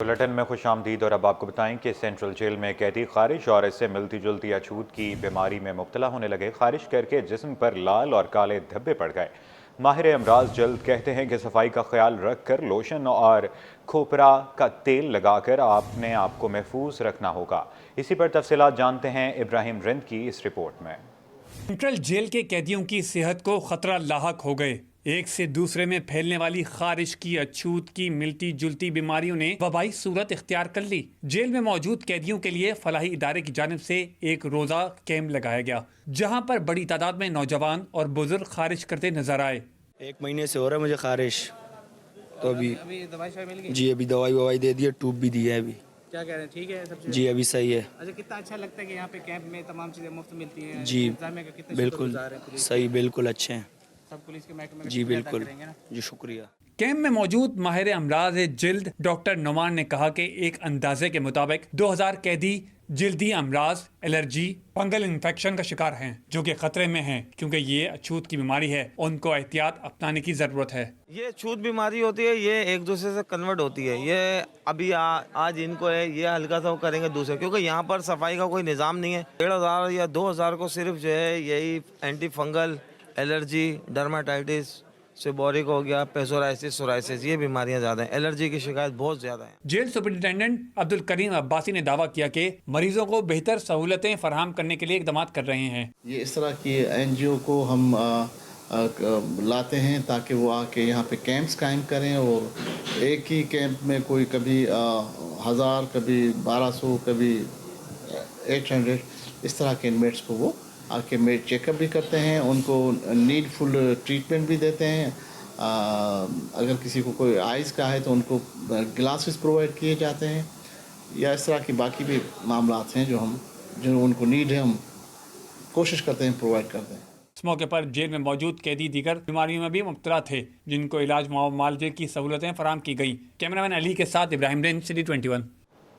Bulletin में खुश आमदीद। और अब आपको बताएं कि सेंट्रल जेल में कैदी खारिश और इससे मिलती जुलती अछूत की बीमारी में मुब्तला होने लगे। खारिश करके जिस्म पर लाल और काले धब्बे पड़ गए। माहिर अमराज जल्द कहते हैं कि सफाई का ख्याल रख कर लोशन और खोपरा का तेल लगाकर अपने आप को महफूज रखना होगा। इसी पर तफसीलात जानते हैं इब्राहिम रिंद की इस रिपोर्ट में। सेंट्रल जेल के कैदियों की सेहत को खतरा लाहक हो गए। एक से दूसरे में फैलने वाली खारिश की, अछूत की, मिलती जुलती बीमारियों ने वबाई सूरत इख्तियार कर ली। जेल में मौजूद कैदियों के लिए फलाही इदारे की जानिब से एक रोजा कैंप लगाया गया, जहां पर बड़ी तादाद में नौजवान और बुजुर्ग खारिश करते नजर आए। 1 महीने से हो रहा है मुझे खारिश, तो अभी दवाई मिल गई? जी अभी दवाई दी है, ट्यूब भी दी है अभी। क्या कह रहे हैं, ठीक है सब चीज़? जी अभी सही है। अच्छा, कितना अच्छा लगता है कि यहाँ पे कैंप में तमाम चीज़ें मुफ्त मिलती हैं। जी इंतजामिया का कितने बिल्कुल शुक्रगुजार हैं पुलिस सही, बिल्कुल अच्छे हैं। सब पुलिस के महकमे में जी शुक्रिया अदा बिल्कुल करेंगे ना। जी शुक्रिया। कैंप में मौजूद माहिर अमराज जिल्द डॉक्टर नुमान ने कहा कि एक अंदाजे के मुताबिक 2000 कैदी जिल्दी अमराज, एलर्जी, फंगल इन्फेक्शन का शिकार हैं, जो कि खतरे में हैं क्योंकि ये अछूत की बीमारी है। उनको एहतियात अपनाने की जरूरत है। ये छूत बीमारी होती है, ये एक दूसरे से कन्वर्ट होती है। ये अभी आज इनको है, ये हल्का सा वो करेंगे दूसरे, क्योंकि यहाँ पर सफाई का कोई निज़ाम नहीं है। 1500 या 2000 को सिर्फ जो है यही antifungal, allergy, dermatitis, seborrhoeic हो गया, पेसोराइसिस, सोराइसिस, ये बीमारियां ज़्यादा हैं। एलर्जी की शिकायत बहुत ज़्यादा है। जेल सुपरिटेंडेंट अब्दुल करीम अब्बासी ने दावा किया कि मरीजों को बेहतर सहूलतें फराहम करने के लिए इकदाम कर रहे हैं। ये इस तरह की NGO को हम लाते हैं ताकि वो आके यहाँ पे कैंप्स कायम करें, और एक ही कैंप में कोई कभी 1000, कभी 1200, कभी 800 इस तरह के इनमेट्स को वो आके मेड चेकअप भी करते हैं, उनको नीडफुल ट्रीटमेंट भी देते हैं। अगर किसी को कोई आइज़ का है तो उनको ग्लासेस प्रोवाइड किए जाते हैं, या इस तरह की बाकी भी मामलात हैं जो उनको नीड है, हम कोशिश करते हैं प्रोवाइड करते हैं। इस मौके पर जेल में मौजूद कैदी दीगर बीमारियों में भी मुब्तला थे, जिनको इलाज मुआवजे की सहूलतें फराहम की गई। कैमरामैन अली के साथ इब्राहिम रिंद, सिटी 21।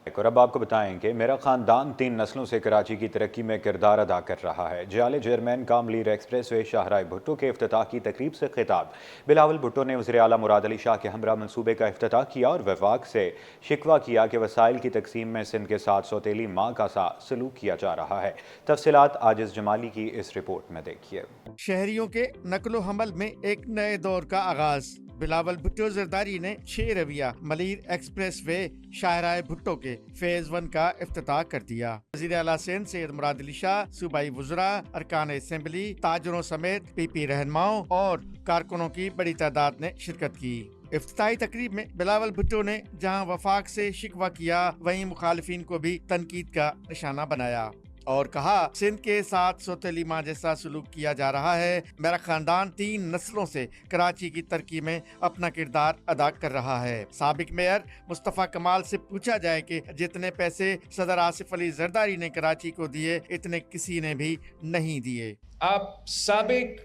और अब आपको बताएं कि मेरा ख़ानदान 3 नस्लों से कराची की तरक्की में किरदार अदा कर रहा है। जाले चेयरमैन कामलीर एक्सप्रेस वे शाहराह भुट्टो के इफ्तिताह की तकरीब से खिताब। बिलावल भुट्टो ने वज़ीर आला मुराद अली शाह के हमरा मनसूबे का इफ्तिताह किया और वफाक से शिकवा किया कि वसाइल की तकसीम में सिंध के साथ सौतेली माँ का सा सलूक किया जा रहा है। तफसीलात आजिज़ जमाली की इस रिपोर्ट में देखिए। शहरियों के नकलो हमल में एक नए दौर का आगाज। बिलावल भुट्टो जरदारी ने 6 रविया मलीर एक्सप्रेस वे शाहराह भुट्टो के फेज 1 का इफ्तिताह कर दिया। वज़ीर आला सिंध सैयद मुराद अली शाह, सूबाई वज़रा, अरकान असेंबली, ताजरों समेत PP रहनुमाओं और कारकुनों की बड़ी तादाद ने शिरकत की। इफ्तिताही तकरीब में बिलावल भुट्टो ने जहां वफाक से शिकवा किया, वहीं मुखालिफिन को भी तनकीद का निशाना बनाया और कहा, सिंध के साथ सौतेली माँ जैसा सलूक किया जा रहा है। मेरा खानदान 3 नस्लों से कराची की तरक्की में अपना किरदार अदा कर रहा है। साबिक मेयर मुस्तफ़ा कमाल से पूछा जाए कि जितने पैसे सदर आसिफ अली जरदारी ने कराची को दिए, इतने किसी ने भी नहीं दिए। आप साबिक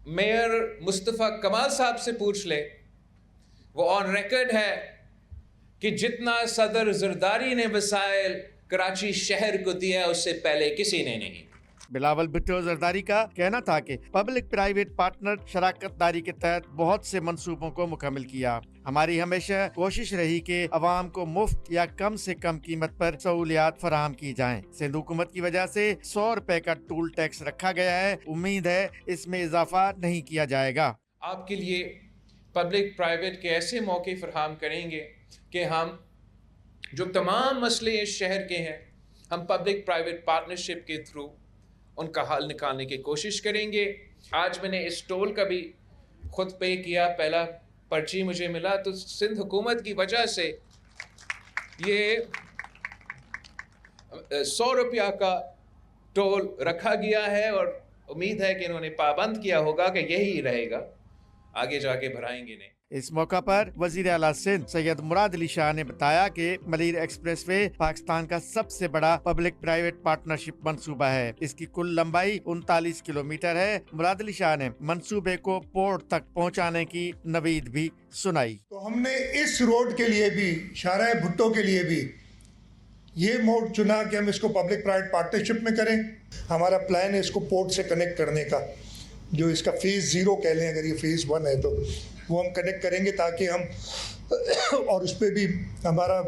मेयर मुस्तफ़ा कमाल साहब से पूछ ले, वो ऑन रिकॉर्ड है कि जितना सदर जरदारी ने वसाइल कराची शहर को दिया उससे पहले किसी ने नहीं। बिलावल भुट्टो जरदारी का कहना था कि पब्लिक प्राइवेट पार्टनर शराकत दारी के तहत बहुत से मंसूबों को मुकम्मल किया। हमारी हमेशा कोशिश रही कि अवाम को मुफ्त या कम से कम कीमत पर सहूलियात फराहम की जाएं। सिंध हुकूमत की वजह से 100 रुपए का टूल टैक्स रखा गया है। उम्मीद है इसमें इजाफा नहीं किया जाएगा। आपके लिए पब्लिक प्राइवेट के ऐसे मौके फराहम करेंगे कि हम जो तमाम मसले इस शहर के हैं, हम पब्लिक प्राइवेट पार्टनरशिप के थ्रू उनका हल निकालने की कोशिश करेंगे। आज मैंने इस टोल का भी खुद पे किया, पहला पर्ची मुझे मिला, तो सिंध हुकूमत की वजह से ये 100 रुपया का टोल रखा गया है और उम्मीद है कि इन्होंने पाबंद किया होगा कि यही रहेगा, आगे जाके भराएंगे नहीं। इस मौका पर वजीर आला सिंध सैयद मुराद अली शाह ने बताया कि मलीर एक्सप्रेस वे पाकिस्तान का सबसे बड़ा पब्लिक प्राइवेट पार्टनरशिप मंसूबा है। इसकी कुल लंबाई 39 किलोमीटर है। मुराद अली शाह ने मंसूबे को पोर्ट तक पहुंचाने की नवीद भी सुनाई। तो हमने इस रोड के लिए भी, शाहराह भुट्टो के लिए भी ये मोड चुना कि हम इसको पब्लिक प्राइवेट पार्टनरशिप में करें। हमारा प्लान है इसको पोर्ट से कनेक्ट करने का, जो इसका फेज़ 0 कह लें, अगर ये फेज़ 1 है तो वो हम कनेक्ट करेंगे ताकि हम और उस पर भी हमारा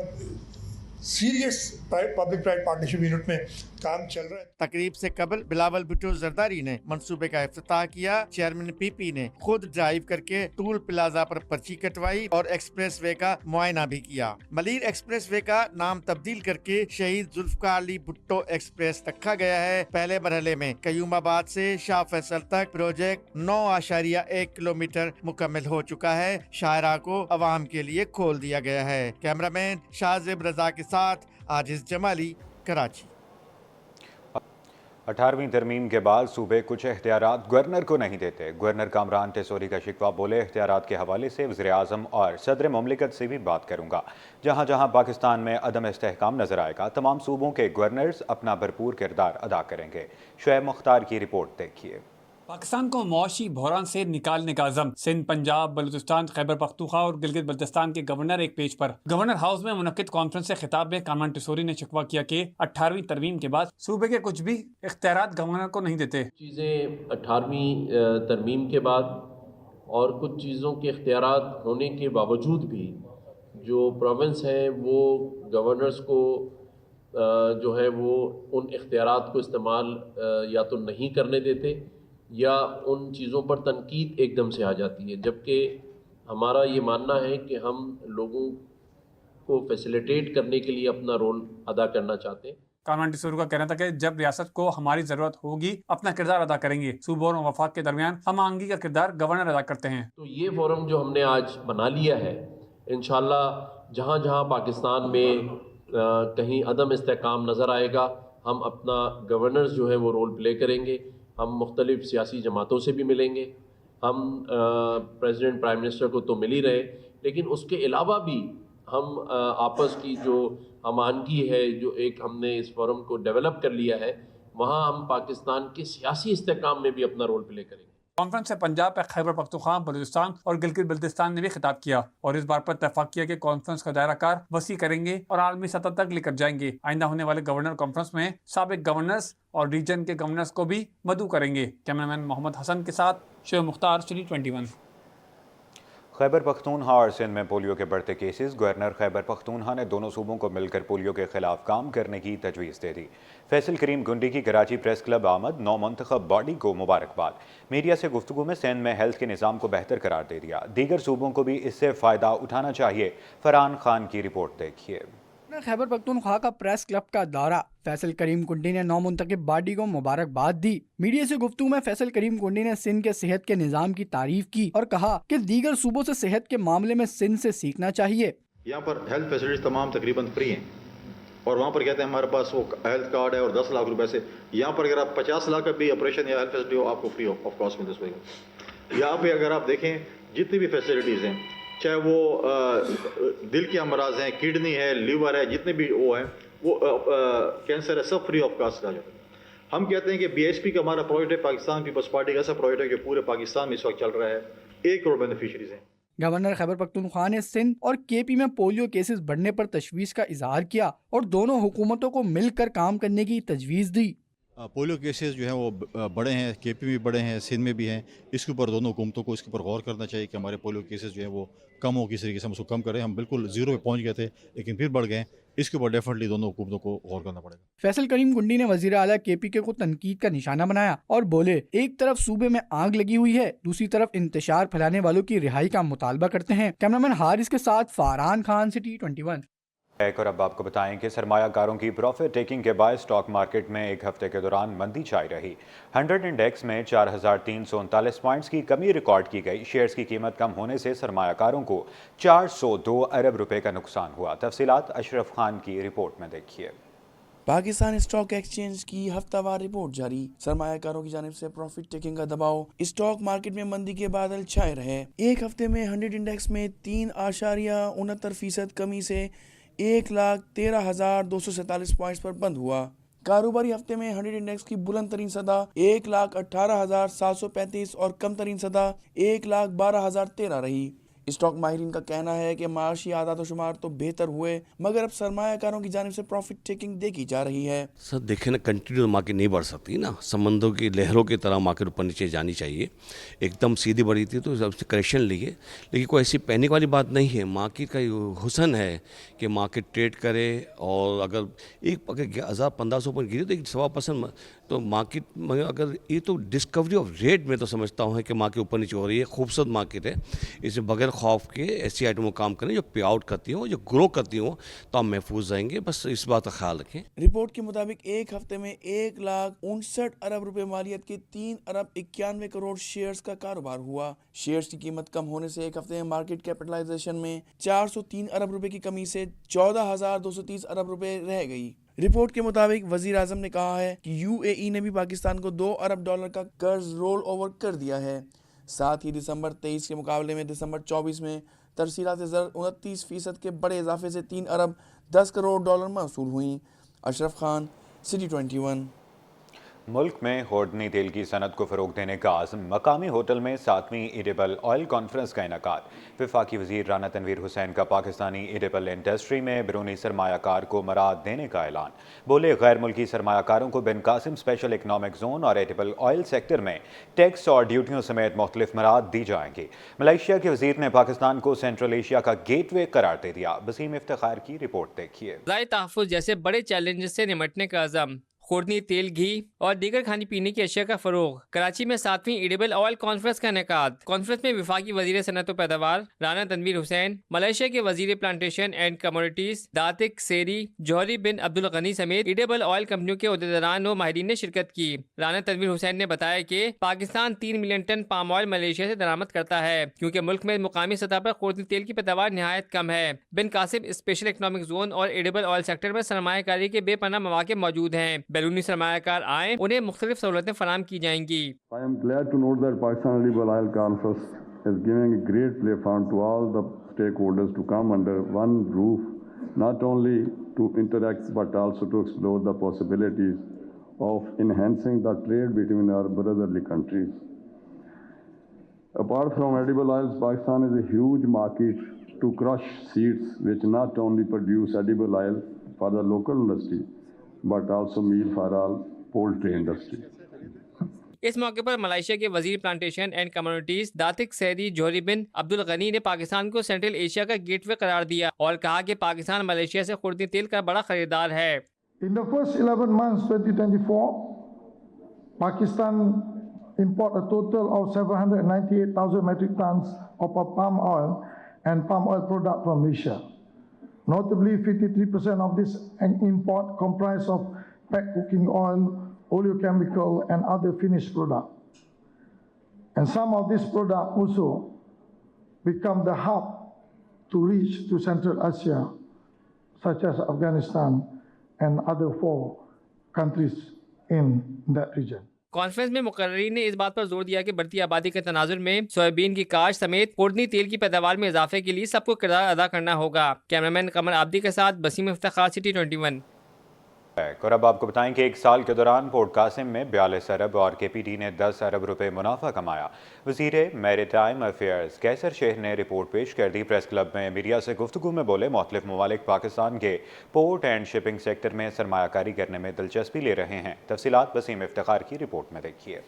serious public private partnership unit में काम चल रहा है। तकरीब से कबल बिलावल भुट्टो जरदारी ने मंसूबे का इफ्तिताह किया। चेयरमैन पीपी ने खुद ड्राइव करके टूल प्लाजा पर पर्ची कटवाई और एक्सप्रेस वे का मुआयना भी किया। मलीर एक्सप्रेस वे का नाम तब्दील करके शहीद जुल्फकार अली भुट्टो एक्सप्रेस रखा गया है। पहले मरहले में कयूमाबाद से शाह फैसल तक प्रोजेक्ट 9.1 किलोमीटर मुकम्मल हो चुका है। शाहरा को अवाम के लिए खोल दिया गया है। कैमरामैन शाहजेब रजा के साथ आजिज जमाली, कराची। 18वीं तरमीम के बाद सूबे कुछ इख्तियारात गवर्नर को नहीं देते। गवर्नर कामरान टेसोरी का शिकवा, बोले इख्तियारात के हवाले से वज़ीर आज़म और सदर मुमलिकत से भी बात करूँगा। जहाँ जहाँ पाकिस्तान में अदम इस्तेहकाम नजर आएगा, तमाम सूबों के गवर्नर्स अपना भरपूर किरदार अदा करेंगे। शुएब मुख्तार की रिपोर्ट देखिए। पाकिस्तान को मौशी बहरान से निकालने का अज़म। सिंध, पंजाब, बलूचिस्तान, खैबर पख्तूनख्वा और गिलगित बल्तिस्तान के गवर्नर एक पेज पर। गवर्नर हाउस में मुनक्किद कॉन्फ्रेंस से खिताब में कामरान टेसोरी ने शिकवा किया कि 18वीं तरमीम के बाद सूबे के कुछ भी इख्तियारात गवर्नर को नहीं देते। चीज़ें 18वीं तरमीम के बाद और कुछ चीज़ों के इख्तियारात होने के बावजूद भी जो प्रोविंस है वो गवर्नर्स को जो है वो उन इख्तियारात को इस्तेमाल या तो नहीं करने देते या उन चीज़ों पर तनकीद एकदम से आ जाती है, जबकि हमारा ये मानना है कि हम लोगों को फैसिलिटेट करने के लिए अपना रोल अदा करना चाहते हैं। कामरान टेसोरी का कहना था कि जब रियासत को हमारी ज़रूरत होगी अपना किरदार अदा करेंगे। सूबों और वफाक के दरमियान हम आहंगी का किरदार गवर्नर अदा करते हैं। तो ये फोरम जो हमने आज बना लिया है, इंशाल्लाह जहाँ जहाँ पाकिस्तान में कहीं अदम इस्तेहकाम नज़र आएगा, हम अपना गवर्नर्स जो है वो रोल प्ले करेंगे। हम मुख्तलिफ सियासी जमातों से भी मिलेंगे। हम प्रेसिडेंट प्राइम मिनिस्टर को तो मिल ही रहे, लेकिन उसके अलावा भी हम आपस की जो हमानगी है, जो एक हमने इस फोरम को डेवलप कर लिया है, वहाँ हम पाकिस्तान के सियासी इस्तेहकाम में भी अपना रोल प्ले करेंगे। कॉन्फ्रेंस से पंजाब, खैबर पख्तूनख्वा, बलूचिस्तान और गिलगित बल्तिस्तान ने भी खिताब किया और इस बार पर इत्तेफाक किया कि कॉन्फ्रेंस का दायरा कार वसी करेंगे और आलमी सतह तक लेकर जाएंगे। आइंदा होने वाले गवर्नर कॉन्फ्रेंस में साबिक गवर्नर्स और रीजन के गवर्नर्स को भी मदऊ करेंगे। कैमरामैन मोहम्मद हसन के साथ शुएब मुख्तार, सिटी 21। खैबर पख्तूनख्वा और सिंध में पोलियो के बढ़ते केसेस। गवर्नर खैबर पख्तूनख्वा ने दोनों सूबों को मिलकर पोलियो के खिलाफ काम करने की तजवीज़ दे दी। फैसल करीम गुंडी की कराची प्रेस क्लब आमद, नौ मुंतखब बॉडी को मुबारकबाद। मीडिया से गुफ्तगू में सिंध में हेल्थ के निज़ाम को बेहतर करार दे दिया। दीगर सूबों को भी इससे फ़ायदा उठाना चाहिए। फरहान खान की रिपोर्ट देखिए। खैबर पख्तूनख्वा का प्रेस क्लब का दौरा। फैसल करीम कुंडी ने नौ मुंतखब बॉडी को मुबारकबाद दी। मीडिया से गुफ्तगू में फैसल करीम कुंडी ने सिंध के सेहत के निज़ाम की तारीफ की और कहा कि दीगर सूबों से सेहत के मामले में सिंध से सीखना चाहिए। यहाँ पर हेल्थ फैसिलिटीज तमाम तकरीबन फ्री हैं और वहाँ पर कहते हैं हमारे पास वो हेल्थ कार्ड है और 10 लाख रुपए से, यहाँ पर अगर आप 50 लाख का भी ऑपरेशन या हेल्थ फैसिलिटी हो आपको फ्री ऑफ कॉस्ट में दे। यहाँ पे अगर आप देखें जितनी भी फैसिलिटीज़ हैं, चाहे वो दिल के अमराज हैं, किडनी है, लीवर है, जितने भी वो हैं, वो कैंसर है, सब फ्री ऑफ कॉस्ट का जो है। हम कहते हैं कि BSP का हमारा प्रोजेक्ट है, पाकिस्तान पीपल्स पार्टी का ऐसा प्रोजेक्ट है कि पूरे पाकिस्तान में इस वक्त चल रहा है। 1 करोड़ बेनिफिशरीज हैं। गवर्नर खैबर पख्तूनख्वा ने सिंध और KP में पोलियो केसेस बढ़ने पर तशवीश का इजहार किया और दोनों हुकूमतों को मिलकर काम करने की तजवीज़ दी। पोलियो केसेस जो हैं वो बड़े हैं, KP में भी बड़े हैं, सिंध में भी हैं। इसके ऊपर दोनों हुकूमतों को इसके ऊपर गौर करना चाहिए कि हमारे पोलियो केसेस जो हैं वो कम हो, किस तरीके से हम उसको कम करें। हम बिल्कुल जीरो पे पहुंच गए थे लेकिन फिर बढ़ गए। इसके ऊपर डेफिनेटली दोनों हुकूमतों को गौर करना पड़ेगा। फैसल करीम गुंडी ने वजीर आला KP को तनकीद का निशाना बनाया और बोले, एक तरफ सूबे में आग लगी हुई है, दूसरी तरफ इंतशार फैलाने वालों की रिहाई का मुतालबा करते हैं। कैमरामैन हारिस के साथ फरहान खान, सिटी 21। और अब आपको बताएं कि सरमायाकारों की प्रॉफिट टेकिंग के बाद स्टॉक मार्केट में एक हफ्ते के दौरान मंदी छाई रही। 100 इंडेक्स में 4,339 पॉइंट्स की कमी रिकॉर्ड की गई। शेयर्स की कीमत कम होने से सरमायाकारों को 402 अरब रुपए का नुकसान हुआ। तफसीलात अशरफ खान की रिपोर्ट में देखिए। पाकिस्तान स्टॉक एक्सचेंज की हफ्तावार रिपोर्ट जारी। सरमायाकारों की जानिब से प्रॉफिट टेकिंग का दबाव। स्टॉक मार्केट में मंदी के बादल छाए रहे। एक हफ्ते में 100 इंडेक्स में 3.69% कमी से 1,13,247 पॉइंट्स पर बंद हुआ। कारोबारी हफ्ते में 100 इंडेक्स की बुलंद तरीन सदा 1,18,735 और कम तरीन सदा 1,12,013 रही। स्टॉक माहिरीन का कहना है कि माशी आदात व शुमार तो बेहतर हुए, मगर अब सरमायाकारों की जानिब से प्रॉफिट टेकिंग देखी जा रही है। सर देखें ना, कंटिन्यू मार्केट नहीं बढ़ सकती ना, समंदरों की लहरों की तरह मार्केट ऊपर नीचे जानी चाहिए। एकदम सीधी बढ़ी थी तो सबसे करेक्शन लिए, लेकिन कोई ऐसी पैनिक वाली बात नहीं है। मार्केट का हुसन है कि मार्केट ट्रेड करे, और अगर 1000-1500 पॉइंट गिरी तो 1.25% तो मार्केट, मगर अगर ये तो डिस्कवरी ऑफ रेट में तो समझता हूँ कि मार्केट ऊपर नीचे हो रही है। खूबसूरत मार्केट है, इसे बगैर खौफ के ऐसी आइटमों काम करें जो पे आउट करती हो, जो ग्रो करती हो, तो आप महफूज रहेंगे। बस इस बात का ख्याल रखें। रिपोर्ट के मुताबिक एक हफ्ते में 1,59 अरब रुपए मालियत के 3 अरब 91 करोड़ शेयर्स का कारोबार हुआ। शेयर्स की कीमत कम होने से एक हफ्ते में मार्केट कैपिटलाइजेशन में 403 अरब रुपए की कमी से 14,230 अरब रुपए रह गई। रिपोर्ट के मुताबिक वजीर आजम ने कहा है कि यूएई ने भी पाकिस्तान को $2 अरब का कर्ज रोल ओवर कर दिया है। साथ ही दिसंबर 23 के मुकाबले में दिसंबर 24 में तरसीलात ज़र 29% के बड़े इजाफे से 3 अरब 10 करोड़ डॉलर मौसूल हुई। अशरफ खान, सिटी 21। मुल्क में खुर्दनी तेल की सनत को फ़रोग देने का आज़म। मकामी होटल में 7वीं एडिबल ऑयल कॉन्फ्रेंस का इनेकाद। वफाकी वज़ीर राना तनवीर हुसैन का पाकिस्तानी एडिबल इंडस्ट्री में बैरूनी सरमायाकार को मराद देने का ऐलान। बोले, गैर मुल्की सरमायाकारों को बिन कासिम स्पेशल इकनॉमिक जोन और एडिबल ऑयल सेक्टर में टैक्स और ड्यूटियों समेत मुख्तलिफ मराद दी जाएंगी। मलेशिया के वज़ीर ने पाकिस्तान को सेंट्रल एशिया का गेटवे करार दे दिया। वसीम इफ्तिखार की रिपोर्ट देखिए। ग़िज़ाई तहफ़्फ़ुज़ जैसे बड़े चैलेंजेस से निमटने का अज़म। खुर्दनी तेल, घी और दीगर खाने पीने की अशिया का फरोग। कराची में 7वीं एडिबल ऑयल कॉन्फ्रेंस का इनेकाद। कॉन्फ्रेंस में वफाकी वजीर सनत व पैदावार राना तनवीर हुसैन, मलेशिया के वजीर प्लांटेशन एंड कमोडिटीज दातिक सेरी जौहरी बिन अब्दुल गनी समेत एडिबल ऑयल कंपनियों के उहदेदारान व माहिरीन ने शिरकत की। राना तनवीर हुसैन ने बताया कि Pakistan 3 million ton palm oil Malaysia से दरामद करता है, क्योंकि मुल्क में मुकामी सतह पर खुर्दनी तेल की पैदावार नहायत कम है। बिन कासिम स्पेशल इकनॉमिक जोन और एडिबल ऑयल सेक्टर में सरमायाकारी के बेपनाह मौके मौजूद हैं। बैरूनी सरमायाकार आए, उन्हें मुख्तलिफ सहूलतें फराहम की जाएंगी। I am glad to note that Pakistan Edible Oil Conference is giving a great platform to all the stakeholders to come under one roof, not only to interact but also to explore the possibilities of enhancing the trade between our brotherly countries. Apart from edible oils, Pakistan is a huge market to crush seeds, which not only produce edible oil for the local industry, but also meal for all poultry industry. इस मौके पर Malaysia के वजीर plantation and communities दातिक सैदी जौहरी बिन अब्दुल गनी ने पाकिस्तान को central Asia का gateway करार दिया और कहा कि पाकिस्तान मलेशिया से खुर्दनी तेल का बड़ा खरीदार है। In the first 11 months 2024, Pakistan imported a total of 798,000 metric tons of palm oil and palm oil product from Malaysia. Notably, 53% of this import comprised of packed cooking oil, oleochemical, and other finished product. And some of this product also become the hub to reach to Central Asia, such as Afghanistan and other 4 countries in that region. Conference में मुकर्रीन ने इस बात पर जोर दिया कि बढ़ती आबादी के तनाजुर में सोयाबीन की काश्त समेत खुर्दनी तेल की पैदावार में इजाफे के लिए सबको किरदार अदा करना होगा। कैमरामैन कमर आब्दी के साथ वसीम इफ्तिखार, सिटी 21। और अब आपको बताएं कि एक साल के दौरान पोर्ट कासिम में 42 अरब और केपीटी ने 10 अरब रुपए मुनाफा कमाया। वज़ीर मैरीटाइम अफेयर्स कैसर शेख ने रिपोर्ट पेश कर दी। प्रेस क्लब में मीडिया से गुफ्तगू में बोले, मुख्तलिफ ममालिक पाकिस्तान के पोर्ट एंड शिपिंग सेक्टर में सरमायाकारी करने में दिलचस्पी ले रहे हैं। तफसीलात वसीम इफ्तिखार की रिपोर्ट में देखिए।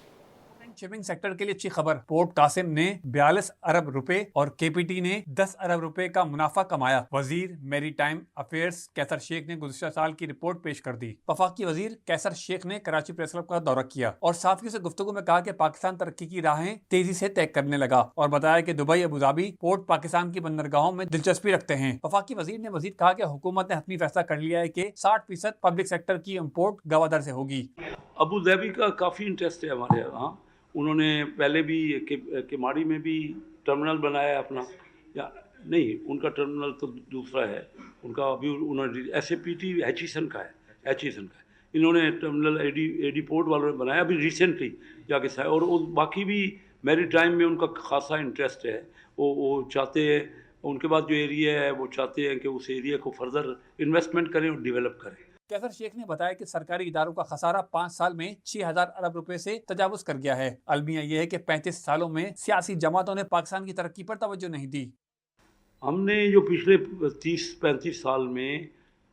शिपिंग सेक्टर के लिए अच्छी खबर, पोर्ट कासिम ने 42 अरब रुपए और केपीटी ने 10 अरब रुपए का मुनाफा कमाया। वजीर मैरीटाइम अफेयर्स कैसर शेख ने गुज़िश्ता साल की रिपोर्ट पेश कर दी। वफाकी वजीर कैसर शेख ने कराची प्रेस क्लब का दौरा किया और साथी से गुफ्तगू में कहा कि पाकिस्तान तरक्की की राहें तेजी से तय करने लगा और बताया कि दुबई, अबूधाबी पोर्ट पाकिस्तान की बंदरगाहों में दिलचस्पी रखते हैं। वफाकी वजीर ने मजीद कहा कि हुकूमत ने हतमी फैसला कर लिया है कि 60% पब्लिक सेक्टर की इम्पोर्ट गवादर से होगी। अबूधाबी का काफ़ी इंटरेस्ट है हमारे यहाँ। उन्होंने पहले भी केमाड़ी में भी टर्मिनल बनाया है अपना, या नहीं, उनका टर्मिनल तो दूसरा है उनका। अभी उन्होंने SAPT एचीसन का है। इन्होंने टर्मिनल एडी पोर्ट वालों ने बनाया अभी रिसेंटली जाके सा। और बाकी भी मैरीटाइम में उनका खासा इंटरेस्ट है। वो चाहते हैं, उनके बाद जो एरिया है वो चाहते हैं कि उस एरिया को फर्दर इन्वेस्टमेंट करें और डेवलप करें। कैसर शेख ने बताया कि सरकारी इदारों का खसारा 5 साल में 6000 अरब रुपए से तजावुज कर गया है। अलमिया यह है कि 35 सालों में सियासी जमातों ने पाकिस्तान की तरक्की पर तवज्जो नहीं दी। ہم نے جو پچھلے 30-35 سال میں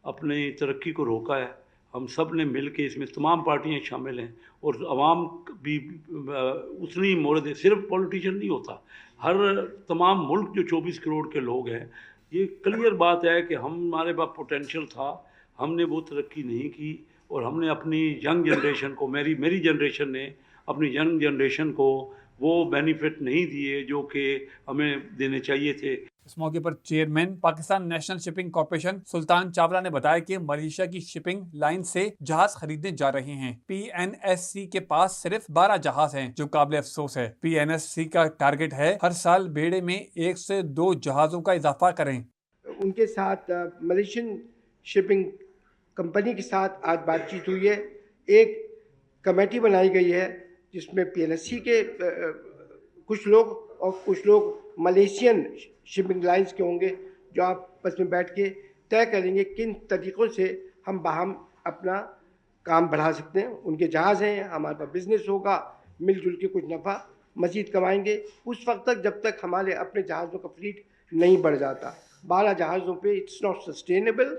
اپنی ترقی کو روکا ہے، ہم سب نے مل کے، اس میں تمام پارٹیاں شامل ہیں اور عوام بھی اتنی مورد ہے، صرف پولیٹیشین نہیں ہوتا، ہر تمام ملک جو 24 کروڑ کے لوگ ہیں، یہ کلیئر بات ہے کہ ہمارے پاس پوٹینشیل تھا، ہم نے وہ ترقی نہیں کی اور ہم نے اپنی ینگ جنریشن کو، میری جنریشن نے اپنی ینگ جنریشن کو وہ بینیفٹ نہیں دیے جو کہ ہمیں دینے چاہیے تھے۔ اس موقع پر chairman Pakistan national shipping corporation Sultan Chawla نے بتایا کہ ملیشیا کی شپنگ لائن سے جہاز خریدنے جا رہے ہیں۔ پی این ایس سی کے پاس صرف 12 جہاز ہیں، جو قابل افسوس ہے۔ پی این ایس سی کا ٹارگٹ ہے ہر سال بیڑے میں 1 سے 2 جہازوں کا اضافہ کریں۔ ان کے ساتھ ملیشین شپنگ کمپنی کے ساتھ آج بات چیت ہوئی ہے، ایک کمیٹی بنائی گئی ہے جس میں پی این ایس سی کے کچھ لوگ اور کچھ لوگ ملیشین شپنگ لائنز کے ہوں گے، جو آپس میں بیٹھ کے طے کریں گے کن طریقوں سے ہم باہم اپنا کام بڑھا سکتے ہیں۔ ان کے جہاز ہیں، ہمارے پاس بزنس ہوگا، مل جل کے کچھ نفع مزید کمائیں گے اس وقت تک جب تک ہمارے اپنے جہازوں کا فلیٹ نہیں بڑھ جاتا۔ 12 جہازوں پہ it's not sustainable,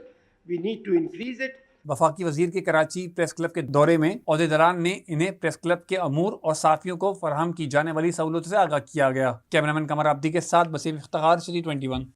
we need to increase it. وفاقی وزیر کے کراچی پریس کلب کے دورے میں عہدیداران نے انہیں پریس کلب کے امور اور صحافیوں کو فراہم کی جانے والی سہولتوں سے آگاہ کیا گیا۔ کیمرامین قمر عبدی کے ساتھ بصیر افتخار، سٹی 21۔